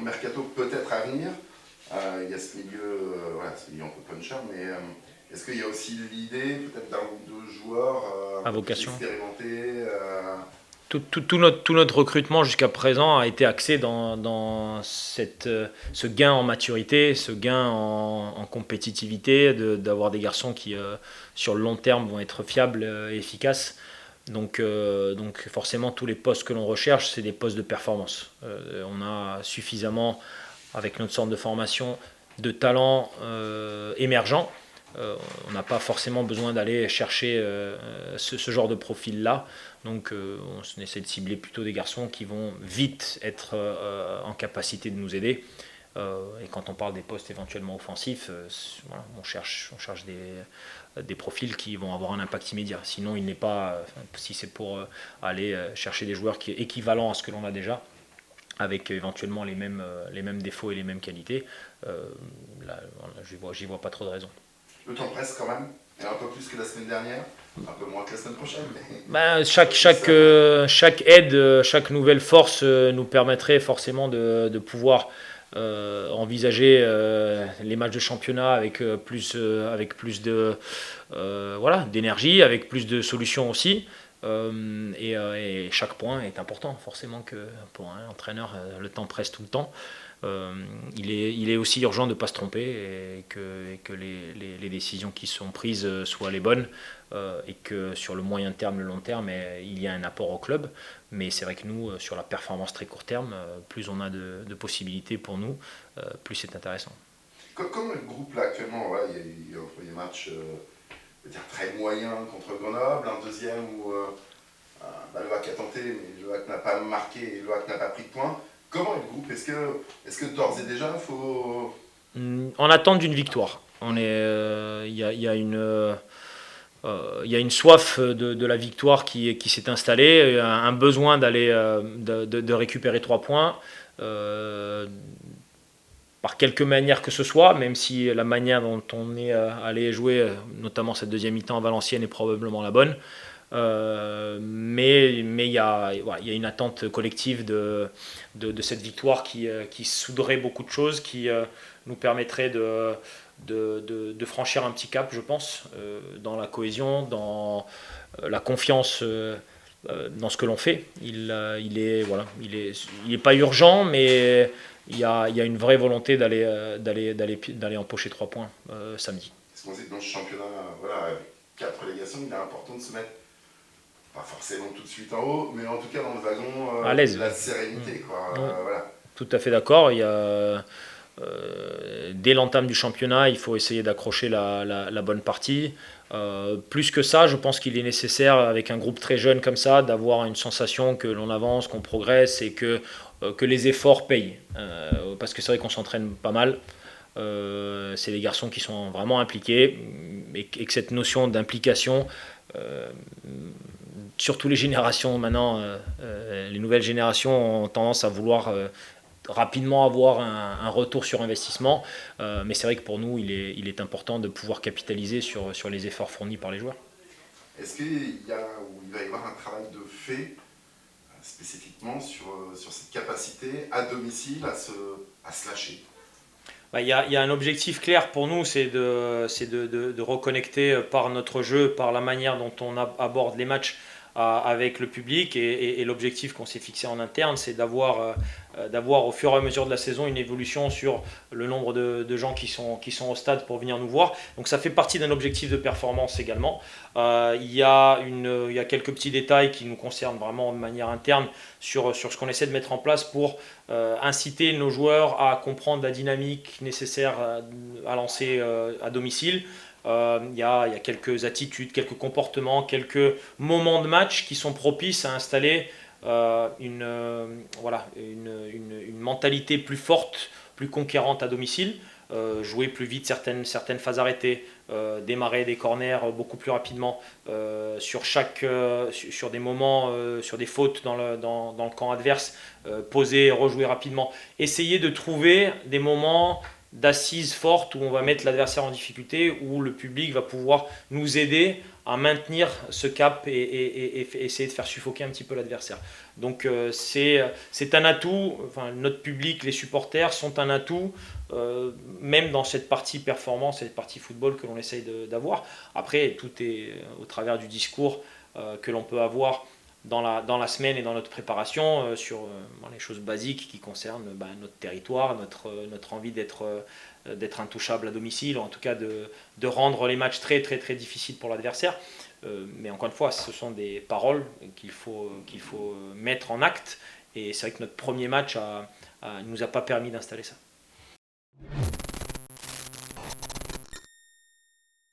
mercato peut-être à venir. Il y a ce milieu, ce milieu un peu puncher, mais est-ce qu'il y a aussi l'idée peut-être d'un ou deux joueurs À un peu plus vocation. expérimentés Tout notre recrutement jusqu'à présent a été axé dans ce gain en maturité, ce gain en compétitivité, d'avoir des garçons qui, sur le long terme, vont être fiables et efficaces. Donc forcément, tous les postes que l'on recherche, c'est des postes de performance. On a suffisamment, avec notre centre de formation, de talents émergents. On n'a pas forcément besoin d'aller chercher ce genre de profil-là. Donc on essaie de cibler plutôt des garçons qui vont vite être en capacité de nous aider. Et quand on parle des postes éventuellement offensifs, voilà, on cherche des profils qui vont avoir un impact immédiat. Sinon, il n'est pas, si c'est pour aller chercher des joueurs équivalents à ce que l'on a déjà, avec éventuellement les mêmes défauts et les mêmes qualités, là, j'y vois pas trop de raison. Le temps presse quand même, et un peu plus que la semaine dernière, un peu moins que la semaine prochaine, mais Ben, un peu plus ça. chaque aide, chaque nouvelle force nous permettrait forcément de pouvoir envisager les matchs de championnat avec plus voilà, d'énergie, avec plus de solutions aussi. Et chaque point est important, forcément que pour un entraîneur, le temps presse tout le temps. Il est aussi urgent de ne pas se tromper et que les décisions qui sont prises soient les bonnes et que sur le moyen terme, le long terme, il y a un apport au club. Mais c'est vrai que nous, sur la performance très court terme, plus on a de possibilités pour nous, plus c'est intéressant. Comme le groupe là actuellement, voilà, il y a eu un premier match je veux dire, très moyen contre Grenoble, un deuxième où le HAC a tenté, mais le HAC n'a pas marqué et le HAC n'a pas pris de points. Comment est le groupe? Est-ce que d'ores et déjà, il faut... En attente d'une victoire. Il y a une soif de la victoire qui s'est installée, un besoin de récupérer 3 points par quelque manière que ce soit, même si la manière dont on est allé jouer, notamment cette deuxième mi-temps à Valenciennes, est probablement la bonne. Mais voilà, il y a une attente collective de cette victoire qui souderait beaucoup de choses, qui nous permettrait de franchir un petit cap, je pense, dans la cohésion, dans la confiance dans ce que l'on fait. Il est pas urgent, mais il y a une vraie volonté d'aller empocher 3 points samedi. Parce qu'on sait que dans ce championnat, voilà, avec 4 relégations, il est important de se mettre, pas forcément tout de suite en haut, mais en tout cas dans le wagon À l'aise. de la sérénité, quoi. Ouais. Voilà. Tout à fait d'accord. Dès l'entame du championnat, il faut essayer d'accrocher la bonne partie. Plus que ça, je pense qu'il est nécessaire, avec un groupe très jeune comme ça, d'avoir une sensation que l'on avance, qu'on progresse et que les efforts payent. Parce que c'est vrai qu'on s'entraîne pas mal. C'est des garçons qui sont vraiment impliqués et que cette notion d'implication, surtout les générations maintenant, les nouvelles générations ont tendance à vouloir rapidement avoir un retour sur investissement. Mais c'est vrai que pour nous, il est important de pouvoir capitaliser sur les efforts fournis par les joueurs. Est-ce qu'il y a, ou il va y avoir un travail de fait spécifiquement sur cette capacité à domicile à se lâcher? Il y a un objectif clair pour nous, c'est de reconnecter par notre jeu, par la manière dont on aborde les matchs avec le public. Et l'objectif qu'on s'est fixé en interne, c'est d'avoir au fur et à mesure de la saison une évolution sur le nombre de gens qui sont au stade pour venir nous voir. Donc ça fait partie d'un objectif de performance également. Il y a quelques petits détails qui nous concernent vraiment de manière interne sur ce qu'on essaie de mettre en place pour inciter nos joueurs à comprendre la dynamique nécessaire à lancer à domicile. Il y a quelques attitudes, quelques comportements, quelques moments de match qui sont propices à installer une mentalité plus forte, plus conquérante à domicile. Jouer plus vite certaines phases arrêtées, démarrer des corners beaucoup plus rapidement sur des moments, sur des fautes dans le camp adverse, poser et rejouer rapidement. Essayer de trouver des moments d'assises fortes où on va mettre l'adversaire en difficulté, où le public va pouvoir nous aider à maintenir ce cap et essayer de faire suffoquer un petit peu l'adversaire. Donc c'est un atout, enfin, notre public, les supporters sont un atout, même dans cette partie performance, cette partie football que l'on essaye d'avoir. Après, tout est au travers du discours que l'on peut avoir dans la semaine et dans notre préparation sur les choses basiques qui concernent notre territoire, notre envie d'être intouchable à domicile, ou en tout cas de rendre les matchs très très très difficiles pour l'adversaire. Mais encore une fois, ce sont des paroles qu'il faut mettre en acte, et c'est vrai que notre premier match ne nous a pas permis d'installer ça.